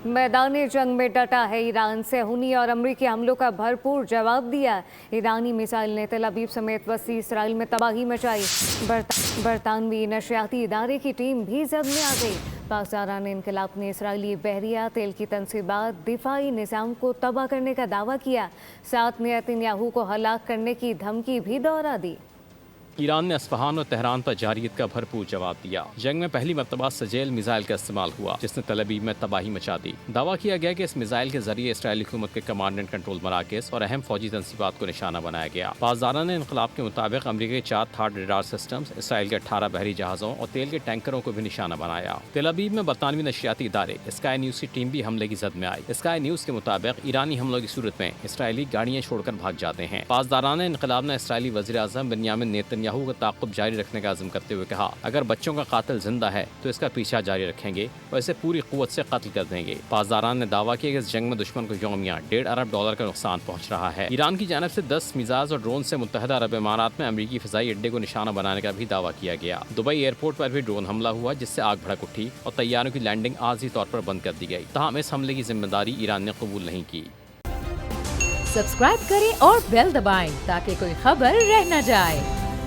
मैदान जंग में डटा है ईरान। सेहूनी और अमरीकी हमलों का भरपूर जवाब दिया। ईरानी मिसाइल ने तेल अवीव समेत वसी इसराइल में तबाही मचाई। बरतानवी नशियाती इदारे की टीम भी जद में आ गई। पाकिस्तान इनकलाब ने इसराइली बहरिया तेल की तनसीबात दिफाई निज़ाम को तबाह करने का दावा किया। साथ नेतन्याहू को हलाक करने की धमकी भी दोहरा दी। ईरान ने अस्फहान और तेहरान पर जारियत का भरपूर जवाब दिया। जंग में पहली मरतबा सजेल मिसाइल का इस्तेमाल हुआ, जिसने तेल अवीव में तबाही मचा दी। दावा किया गया कि इस मिसाइल के जरिए इसराइली हुकूमत के कमांड एंड कंट्रोल मराकज़ और अहम फौजी तनसीबात को निशाना बनाया गया। पासदारान इनकलाब के मुताबिक अमरीका के 4 थार्ड रडार सिस्टम्स, इसराइल के 18 बहरी जहाज़ों और तेल के टैंकरों को भी निशाना बनाया। तेल अवीव में बरतानवी नशियाती इदारे स्काई न्यूज़ की टीम भी हमले की जद में आई। स्काई न्यूज़ के मुताबिक ईरानी हमलों की सूरत में इसराइली गाड़ियाँ छोड़कर भाग जाते हैं। पासदारान इनकलाब ने इसराइली वज़ीर आज़म बिन्यामिन नेतन्याहू का ताक़ुब जारी रखने का अज़्म करते हुए कहा, अगर बच्चों का कातिल जिंदा है तो इसका पीछा जारी रखेंगे और इसे पूरी क़ुव्वत से कत्ल कर देंगे। पासदारान ने दावा किया कि इस जंग में दुश्मन को यौमिया $1.5 अरब का नुकसान पहुँच रहा है। ईरान की जानब से 10 मिसाइल और ड्रोन से मुत्तहदा अरब इमारात में अमरीकी फ़िज़ाई अड्डे को निशाना बनाने का भी दावा किया गया। दुबई एयरपोर्ट पर भी ड्रोन हमला हुआ, जिससे आग भड़क उठी और तैयारों की लैंडिंग आर्ज़ी तौर पर बंद कर दी गई। ताहम इस हमले की जिम्मेदारी ईरान ने कबूल नहीं की। सब्सक्राइब करें और बेल दबाएं ताकि कोई खबर रह न जाए।